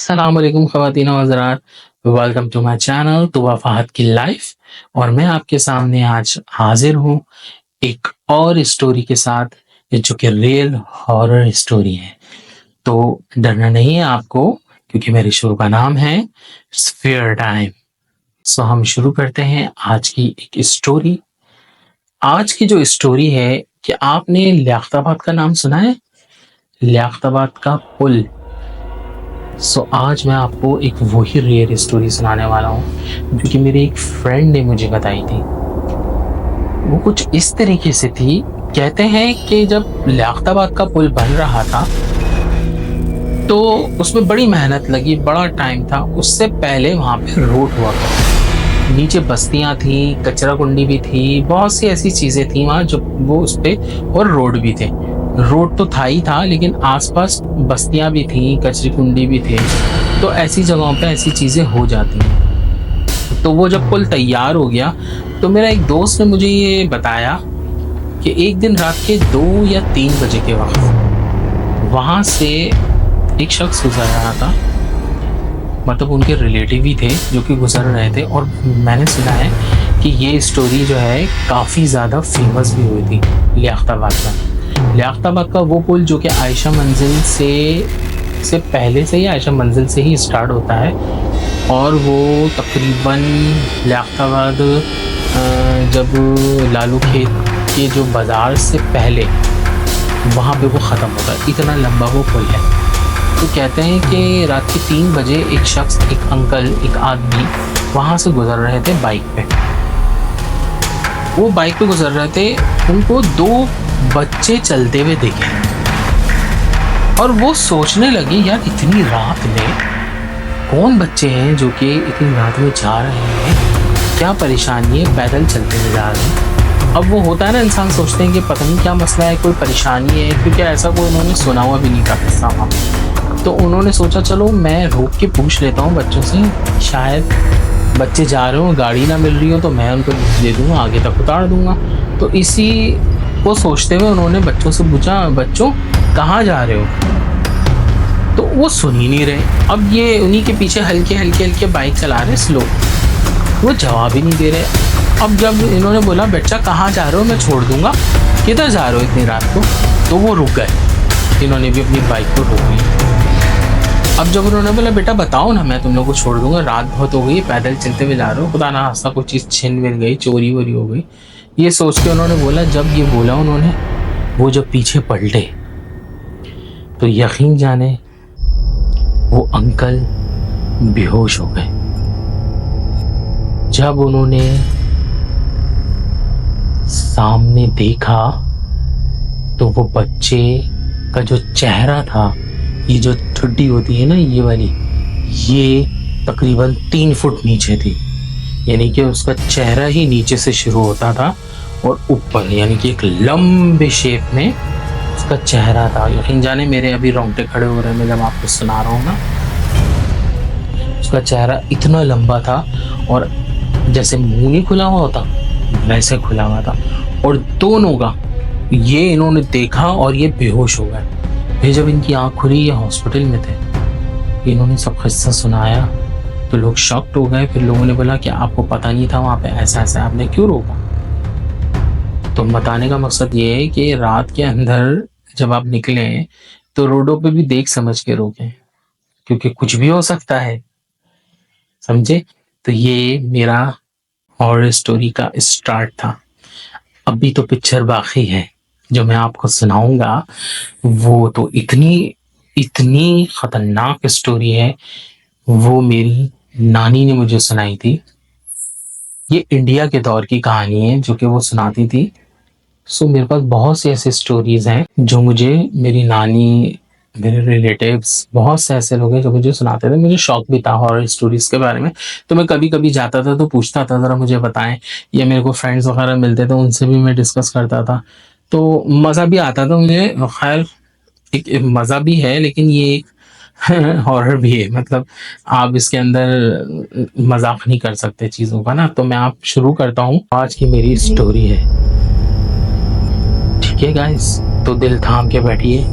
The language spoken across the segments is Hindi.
अस्सलाम वालेकुम ख़वातीन व हज़रात, welcome to my channel तुबा Fahd की लाइफ। और मैं आपके सामने आज हाजिर हूँ एक और स्टोरी के साथ, जो कि रियल हॉरर स्टोरी है। तो डरना नहीं है आपको, क्योंकि मेरे शो का नाम है स्फेयर टाइम। सो हम शुरू करते हैं आज की एक स्टोरी। आज की जो स्टोरी है कि आपने लियाकताबाद का नाम सुना है? लियाकताबाद का पुल। आज मैं आपको एक वही रियल स्टोरी सुनाने वाला हूँ जो कि मेरे एक फ्रेंड ने मुझे बताई थी। वो कुछ इस तरीके से थी। कहते हैं कि जब लियाकताबाद का पुल बन रहा था तो उसमें बड़ी मेहनत लगी, बड़ा टाइम था। उससे पहले वहाँ पे रोड हुआ करता, नीचे बस्तियाँ थी, कचरा कुंडी भी थी, बहुत सी ऐसी चीज़ें थी वहाँ जो वो उस पे, और रोड भी थे। रोड तो था ही था, लेकिन आसपास बस्तियां भी थी, कचरी कुंडी भी थे। तो ऐसी जगहों पे ऐसी चीज़ें हो जाती हैं। तो वो जब पुल तैयार हो गया तो मेरा एक दोस्त ने मुझे ये बताया कि एक दिन रात के 2 या 3 बजे के वक्त वहाँ से एक शख्स गुजर रहा था। मतलब उनके रिलेटिव ही थे जो कि गुजर रहे थे। और मैंने सुना है कि ये स्टोरी जो है काफ़ी ज़्यादा फेमस भी हुई थी लियाकताबाद में। लियाकताबाद का वो पुल जो कि आयशा मंजिल से पहले से ही, आयशा मंजिल से ही स्टार्ट होता है, और वो तकरीबन लियाकताबाद जब लालू खेत के जो बाज़ार से पहले वहाँ पे वो ख़त्म होता है। इतना लंबा वो पुल है। तो कहते हैं कि रात के 3 बजे एक शख्स, एक अंकल, एक आदमी वहाँ से गुजर रहे थे बाइक पे। वो बाइक पे गुजर रहे थे, उनको 2 बच्चे चलते हुए देखे और वो सोचने लगे, यार इतनी रात में कौन बच्चे हैं जो कि इतनी रात में जा रहे हैं, क्या परेशानी है, पैदल चलते हुए जा रहे हैं। अब वो होता है ना, इंसान सोचते हैं कि पता नहीं क्या मसला है, कोई परेशानी है, क्योंकि ऐसा कोई उन्होंने सुना हुआ भी नहीं था किस्सा वहाँ। तो उन्होंने सोचा चलो मैं रोक के पूछ लेता हूँ बच्चों से, शायद बच्चे जा रहे हो, गाड़ी ना मिल रही हो तो मैं उनको दे दूँगा, आगे तक उतार दूँगा। तो इसी को सोचते हुए उन्होंने बच्चों से पूछा, बच्चों कहाँ जा रहे हो? तो वो सुन ही नहीं रहे। अब ये उन्हीं के पीछे हल्के हल्के बाइक चला रहे स्लो, वो जवाब ही नहीं दे रहे। अब जब इन्होंने बोला, बच्चा कहाँ जा रहे हो, मैं छोड़ दूँगा, किधर जा रहे हो इतनी रात को? तो वो रुक गए, इन्होंने भी अपनी बाइक को रोक ली। अब जब उन्होंने बोला, बेटा बताओ ना, मैं तुम लोग को छोड़ दूंगा, रात बहुत हो गई, पैदल चलते हुए जा रहे हो, खुदा ना खास्ता कोई चीज़ छिन मिल गई, चोरी वोरी हो गई। ये सोच के उन्होंने बोला, जब ये बोला उन्होंने, वो जब पीछे पलटे तो यकीन जाने वो अंकल बेहोश हो गए। जब उन्होंने सामने देखा तो वो बच्चे का जो चेहरा था, ये जो ठुड्डी होती है ना ये वाली, ये तकरीबन 3 फुट नीचे थी। यानी कि उसका चेहरा ही नीचे से शुरू होता था और ऊपर, यानी कि एक लंबे शेप में उसका चेहरा था। यकीन जाने मेरे अभी रोंगटे खड़े हो रहे हैं मैं जब आपको सुना रहा हूँ ना। उसका चेहरा इतना लंबा था और जैसे मुंह नहीं खुला हुआ होता वैसे खुला हुआ था। और दोनों का ये इन्होंने देखा और ये बेहोश हो गए। फिर जब इनकी आँख खुली, ये हॉस्पिटल में थे, इन्होंने सब किस्सा सुनाया तो लोग शॉक्ड हो गए। फिर लोगों ने बोला कि आपको पता नहीं था वहाँ पे ऐसा ऐसा, आपने क्यों रोका? तो बताने का मकसद ये है कि रात के अंदर जब आप निकले तो रोडों पे भी देख समझ के रोकें, क्योंकि कुछ भी हो सकता है, समझे? तो ये मेरा हॉरर स्टोरी का स्टार्ट था। अभी तो पिक्चर बाकी है जो मैं आपको सुनाऊंगा, वो तो इतनी इतनी खतरनाक स्टोरी है। वो मेरी नानी ने मुझे सुनाई थी। ये इंडिया के दौर की कहानी है जो कि वो सुनाती थी। मेरे पास बहुत से ऐसे स्टोरीज हैं जो मुझे मेरी नानी, मेरे रिलेटिव्स, बहुत से ऐसे लोग हैं जो मुझे सुनाते थे। मुझे शौक भी था हॉरर स्टोरीज के बारे में, तो मैं कभी कभी जाता था तो पूछता था ज़रा मुझे बताएं, या मेरे को फ्रेंड्स वगैरह मिलते थे उनसे भी मैं डिस्कस करता था। तो मज़ा भी आता था मुझे। खैर एक मज़ा भी है, लेकिन ये हॉरर भी है। मतलब आप इसके अंदर मजाक नहीं कर सकते चीज़ों का ना। तो मैं आप शुरू करता हूँ। आज की मेरी स्टोरी है, ठीक है गाइस? तो दिल थाम के बैठिए,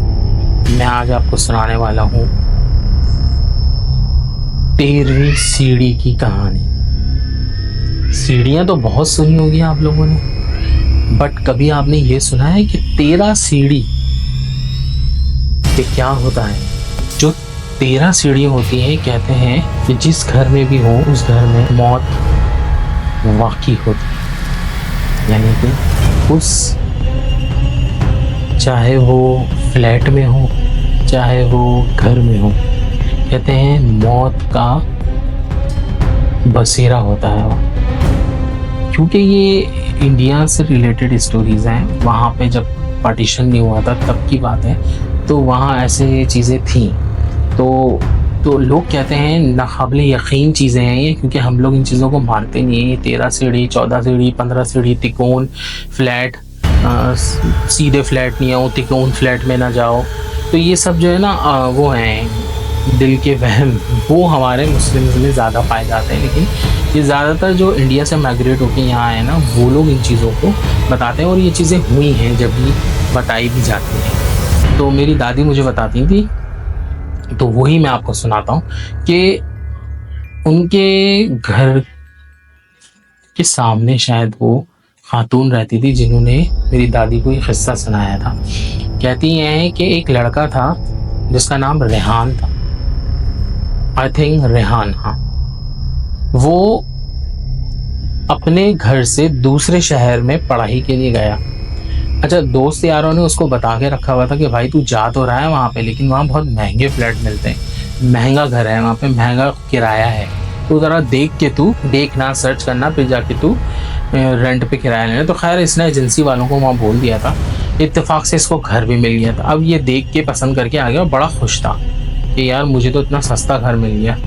मैं आज आपको सुनाने वाला हूँ 13वीं सीढ़ी की कहानी। सीढ़ियां तो बहुत सुनी होगी आप लोगों ने, बट कभी आपने ये सुना है कि 13 सीढ़ी पे क्या होता है? जो 13 सीढ़ी होती है, कहते हैं कि जिस घर में भी हो उस घर में मौत वाकई होती है। यानी कि उस, चाहे वो फ्लैट में हो चाहे वो घर में हो, कहते हैं मौत का बसेरा होता है वो। क्योंकि ये इंडिया से रिलेटेड स्टोरीज हैं। वहाँ पे जब पार्टीशन नहीं हुआ था तब की बात है, तो वहाँ ऐसे चीज़ें थी। तो लोग कहते हैं नाकाबिले यकीन चीज़ें हैं ये, क्योंकि हम लोग इन चीज़ों को मानते नहीं हैं। 13 सीढ़ी, 14 सीढ़ी, 15 सीढ़ी, तिकोन फ्लैट, सीधे फ्लैट नहीं आओ, तिकोन फ्लैट में ना जाओ। तो ये सब जो है ना वो हैं दिल के वहम, वो हमारे मुस्लिम्स में ज़्यादा पाए जाते हैं। लेकिन ये ज़्यादातर जो इंडिया से माइग्रेट होकर यहाँ आए ना, वो लोग इन चीज़ों को बताते हैं, और ये चीज़ें हुई हैं जब भी बताई भी जाती हैं। तो मेरी दादी मुझे बताती थी, तो वही मैं आपको सुनाता हूँ कि उनके घर के सामने शायद वो खातून रहती थी जिन्होंने मेरी दादी को ये किस्सा सुनाया था। कहती हैं कि एक लड़का था जिसका नाम रेहान था, आई थिंक रेहान, हाँ। वो अपने घर से दूसरे शहर में पढ़ाई के लिए गया। अच्छा, दोस्त यारों ने उसको बता के रखा हुआ था कि भाई तू जा तो रहा है वहाँ पे, लेकिन वहाँ बहुत महंगे फ्लैट मिलते हैं, महंगा घर है वहाँ पे, महंगा किराया है, तो ज़रा देख के तू देखना, सर्च करना, फिर जाके तू रेंट पे किराया लेना। तो खैर इसने एजेंसी वालों को वहाँ बोल दिया था, इत्तेफाक से इसको घर भी मिल गया था। अब ये देख के पसंद करके आ गया, बड़ा खुश था कि यार मुझे तो इतना सस्ता घर मिल गया,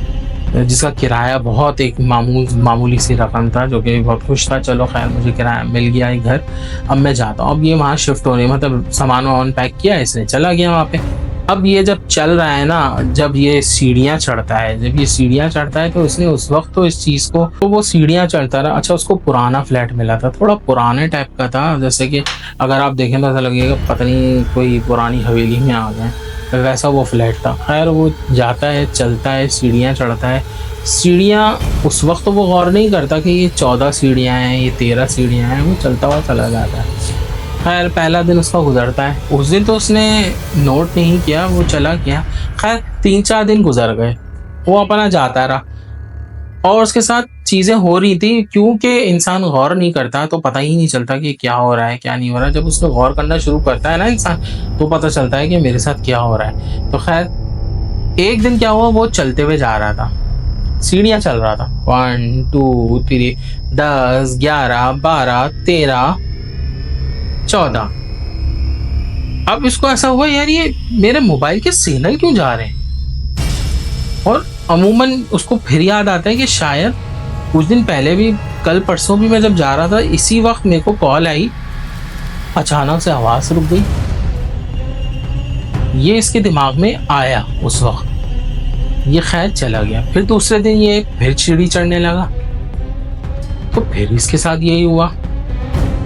जिसका किराया बहुत एक मामूली सी रकम था, जो कि बहुत खुश था। चलो खैर मुझे किराया मिल गया एक घर, अब मैं जाता हूँ। अब ये वहाँ शिफ्ट होने, मतलब सामान वामान पैक किया, इसने चला गया वहाँ पे। अब ये जब चल रहा है ना, जब ये सीढ़ियाँ चढ़ता है, तो इसने उस वक्त तो इस चीज़ को, तो वो सीढ़ियाँ चढ़ता रहा। अच्छा, उसको पुराना फ्लैट मिला था, थोड़ा पुराने टाइप का था, जैसे कि अगर आप देखें तो ऐसा लगेगा पता नहीं कोई पुरानी हवेली में आ गए, वैसा वो फ्लैट था। खैर वो जाता है, चलता है, सीढ़ियाँ चढ़ता है। सीढ़ियाँ उस वक्त तो वो गौर नहीं करता कि ये 14 सीढ़ियाँ हैं, ये 13 सीढ़ियाँ हैं, वो चलता हुआ चला जाता है। खैर पहला दिन उसका गुजरता है, उस दिन तो उसने नोट नहीं किया, वो चला गया। खैर 3-4 दिन गुजर गए, वो अपना जाता रहा, और उसके साथ चीज़ें हो रही थी। क्योंकि इंसान गौर नहीं करता तो पता ही नहीं चलता कि क्या हो रहा है क्या नहीं हो रहा है। जब उसने गौर करना शुरू करता है ना इंसान, तो पता चलता है कि मेरे साथ क्या हो रहा है। तो खैर एक दिन क्या हुआ, वो चलते हुए जा रहा था, सीढ़ियाँ चल रहा था, 1 2 3 10 11 12 13 14। अब इसको ऐसा हुआ, यार ये मेरे मोबाइल के सिग्नल क्यों जा रहे हैं। और अमूमन उसको फिर याद आता है कि शायद कुछ दिन पहले भी, कल परसों भी मैं जब जा रहा था, इसी वक्त मेरे को कॉल आई, अचानक से आवाज़ रुक गई। ये इसके दिमाग में आया उस वक्त, ये खैर चला गया। फिर दूसरे दिन ये फिर सीढ़ी चढ़ने लगा, तो फिर इसके साथ यही हुआ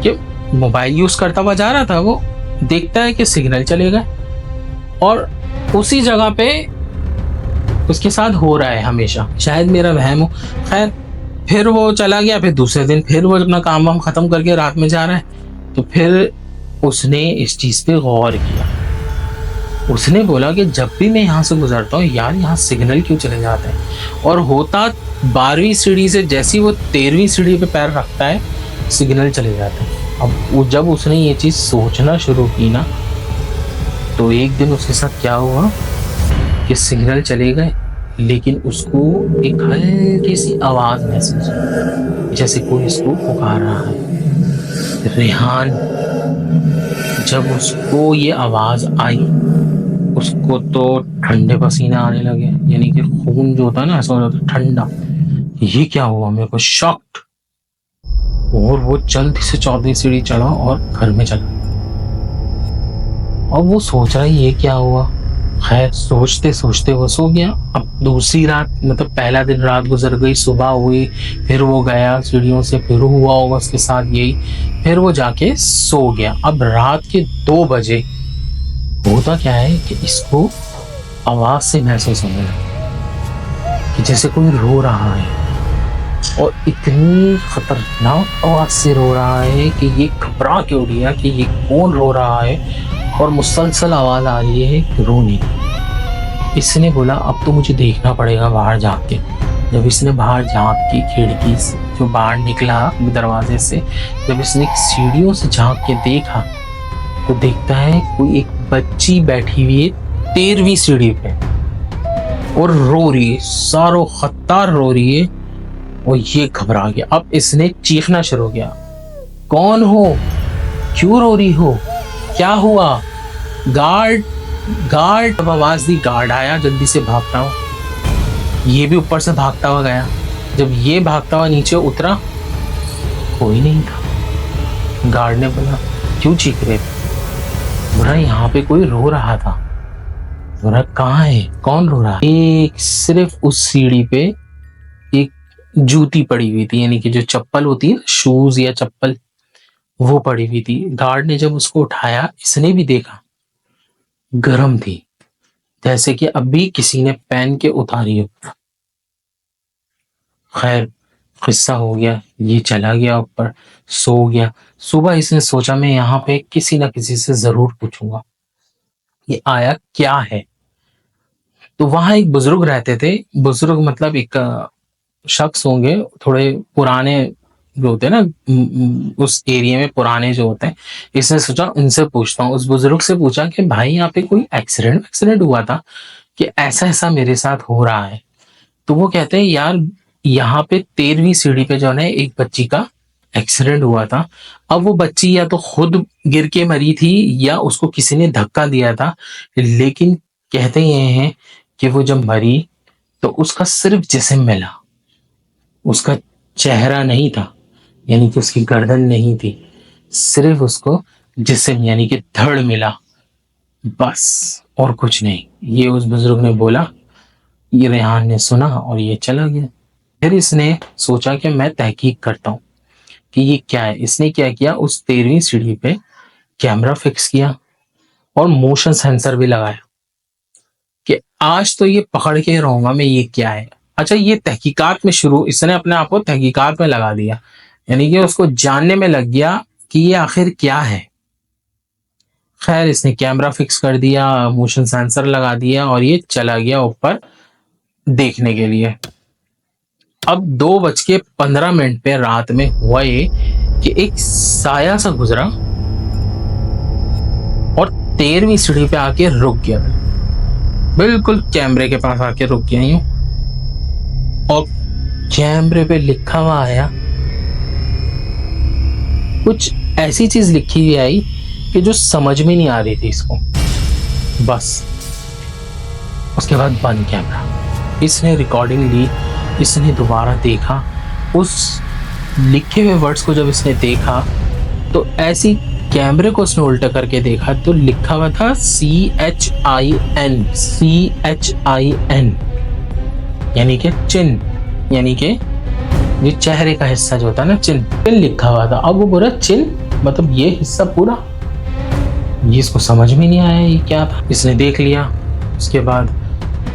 कि मोबाइल यूज़ करता हुआ जा रहा था, वो देखता है कि सिग्नल चले गए, और उसी जगह पे उसके साथ हो रहा है हमेशा। शायद मेरा वहम हो। खैर फिर वो चला गया, फिर दूसरे दिन फिर वो अपना काम वाम ख़त्म करके रात में जा रहा है, तो फिर उसने इस चीज़ पे गौर किया। उसने बोला कि जब भी मैं यहाँ से गुजरता हूँ यार, यहाँ सिग्नल क्यों चले जाते हैं। और होता 12वीं सीढ़ी से, जैसी वो 13वीं सीढ़ी पे पैर रखता है, सिग्नल चले जाते हैं। अब जब उसने ये चीज़ सोचना शुरू की ना, तो एक दिन उसके साथ क्या हुआ कि सिग्नल चले गए, लेकिन उसको एक हल्की सी आवाज़ महसूस हुई, जैसे कोई इसको पुकार रहा है, रेहान। जब उसको ये आवाज़ आई, उसको तो ठंडे पसीने आने लगे, यानी कि खून जो होता है ना, ऐसा हो जाता है ठंडा। ये क्या हुआ, मेरे को शॉक्ड। और वो जल्दी से 14वीं सीढ़ी चढ़ा और घर में चला। और वो सोच रहा है ये क्या हुआ। खैर सोचते सोचते वो सो गया। अब दूसरी रात, मतलब पहला दिन रात गुजर गई, सुबह हुई, फिर वो गया सीढ़ियों से, फिर हुआ होगा उसके साथ यही, फिर वो जाके सो गया। अब रात के 2 बजे होता क्या है कि इसको आवाज़ से महसूस होने लगा। कि जैसे कोई रो रहा है, और इतनी खतरनाक आवाज से रो रहा है कि ये घबरा के उठ गया कि ये कौन रो रहा है, और मुसलसल आवाज आ रही है कि रोने की। इसने बोला अब तो मुझे देखना पड़ेगा बाहर झांक के। जब इसने बाहर झांक की खिड़की से जो बाहर निकला दरवाजे से, जब इसने सीढ़ियों से झांक के देखा तो देखता है कोई एक बच्ची बैठी हुई है 13वीं सीढ़ी पे और रो रही है, सारो खत्तार रो रही है। और ये घबरा गया। अब इसने चीखना शुरू किया, कौन हो, क्यों रो रही हो, क्या हुआ, गार्ड गार्ड। अब आवाज दी, गार्ड आया, जल्दी से भागता हूँ। ये भी ऊपर से भागता हुआ गया। जब ये भागता हुआ नीचे उतरा, कोई नहीं था। गार्ड ने बोला क्यों चीख रहे थे? बोला यहाँ पे कोई रो रहा था। बोला कहाँ है, कौन रो रहा है? एक सिर्फ उस सीढ़ी पे एक जूती पड़ी हुई थी, यानी कि जो चप्पल होती है ना, शूज या चप्पल, वो पड़ी हुई थी। गार्ड ने जब उसको उठाया, इसने भी देखा, गर्म थी, जैसे कि अभी किसी ने पहन के उतारी हो। खैर किस्सा हो गया, ये चला गया ऊपर, सो गया। सुबह इसने सोचा मैं यहाँ पे किसी ना किसी से जरूर पूछूंगा ये आया क्या है। तो वहां एक बुजुर्ग रहते थे। बुजुर्ग मतलब एक शख्स होंगे, थोड़े पुराने जो होते हैं ना, उस एरिया में पुराने जो होते हैं। इसने सोचा इनसे पूछता हूँ। उस बुजुर्ग से पूछा कि भाई यहाँ पे कोई एक्सीडेंट हुआ था कि ऐसा ऐसा मेरे साथ हो रहा है? तो वो कहते हैं यार यहाँ पे 13वीं सीढ़ी पे जो है एक बच्ची का एक्सीडेंट हुआ था। अब वो बच्ची या तो खुद गिर के मरी थी या उसको किसी ने धक्का दिया था, लेकिन कहते ये हैं कि वो जब मरी तो उसका सिर्फ जिस्म मिला, उसका चेहरा नहीं था, यानी कि उसकी गर्दन नहीं थी, सिर्फ उसको जिस्म यानी कि धड़ मिला, बस और कुछ नहीं। ये उस बुजुर्ग ने बोला। ये रेहान ने सुना और ये चला गया। फिर इसने सोचा कि मैं तहकीक करता हूँ कि ये क्या है। इसने क्या किया, उस 13वीं सीढ़ी पे कैमरा फिक्स किया और मोशन सेंसर भी लगाया कि आज तो ये पकड़ के रहूंगा मैं ये क्या है। अच्छा, ये तहकीकात में शुरू, इसने अपने आप को तहकीकात में लगा दिया, यानी कि उसको जानने में लग गया कि ये आखिर क्या है। खैर इसने कैमरा फिक्स कर दिया, मोशन सेंसर लगा दिया और ये चला गया ऊपर देखने के लिए। अब 2:15 पे रात में हुआ ये कि एक साया सा गुजरा और 13वीं सीढ़ी पे आके रुक गया, बिल्कुल कैमरे के पास आके रुक गया यूं। और कैमरे पे लिखा हुआ आया, कुछ ऐसी चीज लिखी हुई आई कि जो समझ में नहीं आ रही थी इसको। बस उसके बाद बंद कैमरा। इसने रिकॉर्डिंग ली, इसने दोबारा देखा, उस लिखे हुए वर्ड्स को जब इसने देखा तो ऐसी कैमरे को उसने उल्टा करके देखा तो लिखा हुआ था CHIN, CHIN, यानी कि चिन्ह, यानी कि ये चेहरे का हिस्सा जो होता है ना, चिन्ह लिखा हुआ था। अब वो बोला चिन्ह मतलब ये हिस्सा पूरा, ये इसको समझ में नहीं आया ये क्या था। इसने देख लिया, उसके बाद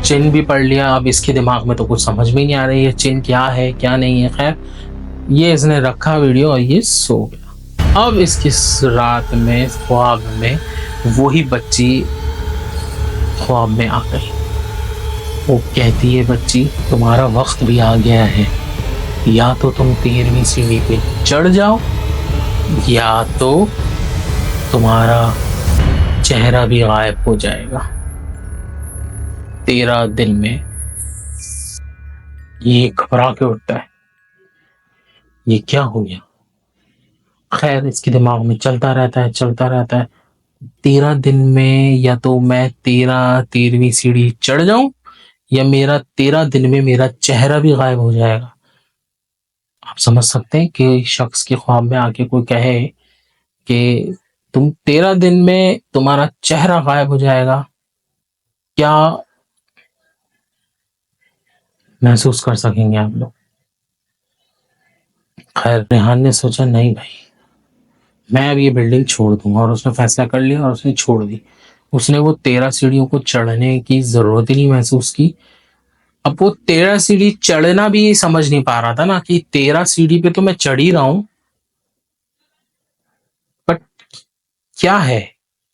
चिन्ह भी पढ़ लिया। अब इसके दिमाग में तो कुछ समझ में नहीं आ रही है चिन्ह क्या है क्या नहीं है। खैर ये इसने रखा वीडियो और ये सो गया। अब इसकी रात में ख्वाब में वही बच्ची ख्वाब में आ गई। वो कहती है बच्ची तुम्हारा वक्त भी आ गया है, या तो तुम 13वीं सीढ़ी पे चढ़ जाओ या तो तुम्हारा चेहरा भी गायब हो जाएगा 13 दिन में। ये घबरा के उठता है, ये क्या हो गया। खैर इसके दिमाग में चलता रहता है 13 दिन में या तो मैं 13वीं सीढ़ी चढ़ जाऊं या मेरा 13 दिन में मेरा चेहरा भी गायब हो जाएगा। आप समझ सकते हैं कि शख्स के ख्वाब में आके कोई कहे कि तुम 13 दिन में तुम्हारा चेहरा गायब हो जाएगा, क्या महसूस कर सकेंगे आप लोग। खैर रेहान ने सोचा नहीं भाई, मैं अब ये बिल्डिंग छोड़ दूंगा, और उसने फैसला कर लिया और उसने छोड़ दी। उसने वो 13 सीढ़ियों को चढ़ने की जरूरत ही नहीं महसूस की। अब वो 13 सीढ़ी चढ़ना भी समझ नहीं पा रहा था ना कि 13 सीढ़ी पे तो मैं चढ़ ही रहा हूँ, बट क्या है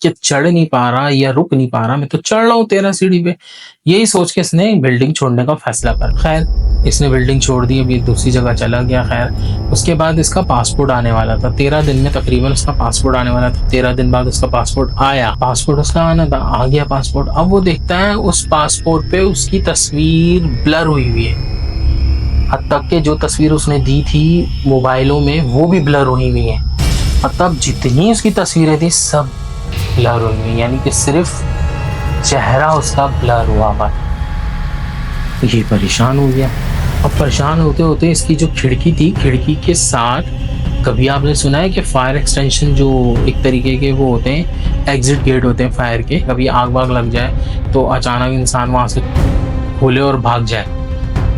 कि चढ़ नहीं पा रहा या रुक नहीं पा रहा, मैं तो चढ़ रहा हूँ 13 सीढ़ी पे। यही सोच के इसने बिल्डिंग छोड़ने का फैसला कर, खैर इसने बिल्डिंग छोड़ दी, अभी दूसरी जगह चला गया। खैर उसके बाद इसका पासपोर्ट आने वाला था 13 दिन में, तकरीबन उसका पासपोर्ट आने वाला था। 13 दिन बाद उसका पासपोर्ट आया, पासपोर्ट उसका आना था, आ गया पासपोर्ट। अब वो देखता है उस पासपोर्ट पे उसकी तस्वीर ब्लर हुई हुई है, हद तक के जो तस्वीर उसने दी थी मोबाइलों में वो भी ब्लर हुई हुई है। मतलब जितनी उसकी तस्वीरें थी सब ब्लर हुई हुई, यानी कि सिर्फ चेहरा उसका ब्लर हुआ हुआ। ये परेशान हो गया। अब परेशान होते होते इसकी जो खिड़की थी, खिड़की के साथ, कभी आपने सुना है कि फायर एक्सटेंशन जो एक तरीके के वो होते हैं, एग्जिट गेट होते हैं फायर के, कभी आग वाग लग जाए तो अचानक इंसान वहां से खोले और भाग जाए,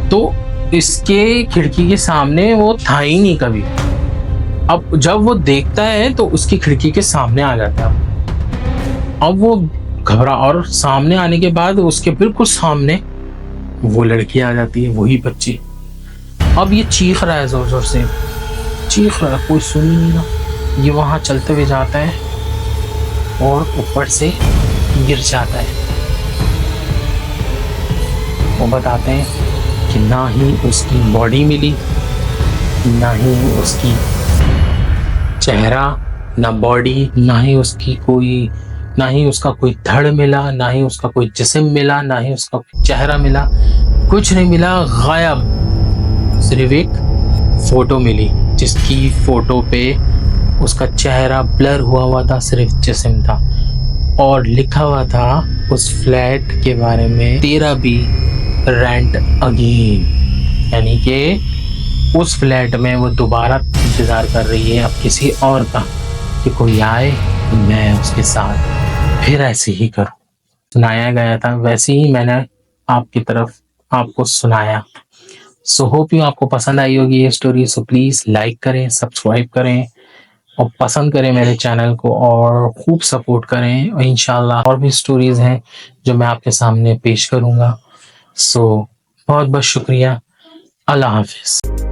तो इसके खिड़की के सामने वो था ही नहीं कभी। अब जब वो देखता है तो उसकी खिड़की के सामने आ जाता है। अब वो घबरा, और सामने आने के बाद उसके बिल्कुल सामने वो लड़की आ जाती है, वही बच्ची। अब ये चीख रहा है, जोर जोर से चीख रहा है, कोई सुन ही नहीं रहा। ये वहां चलते हुए जाता है और ऊपर से गिर जाता है। वो बताते हैं कि ना ही उसकी बॉडी मिली, ना ही उसकी चेहरा, ना बॉडी, ना ही उसकी कोई, ना ही उसका कोई धड़ मिला, ना ही उसका कोई जिस्म मिला, ना ही उसका कोई चेहरा मिला, कुछ नहीं मिला, गायब। सिर्फ एक फोटो मिली जिसकी फोटो पे उसका चेहरा ब्लर हुआ हुआ था, सिर्फ जिस्म था, और लिखा हुआ था उस फ्लैट के बारे में, तेरा भी रेंट अगेन। यानी कि उस फ्लैट में वो दोबारा इंतजार कर रही है अब किसी और का, कि कोई आए तो मैं उसके साथ फिर ऐसे ही करूं। सुनाया गया था वैसे ही मैंने आपकी तरफ आपको सुनाया। सो होप यू आपको पसंद आई होगी ये स्टोरी। सो प्लीज लाइक करें, सब्सक्राइब करें और पसंद करें मेरे चैनल को, और खूब सपोर्ट करें। और इंशाल्लाह और भी स्टोरीज हैं जो मैं आपके सामने पेश करूंगा। सो बहुत बहुत शुक्रिया। अल्लाह हाफिज।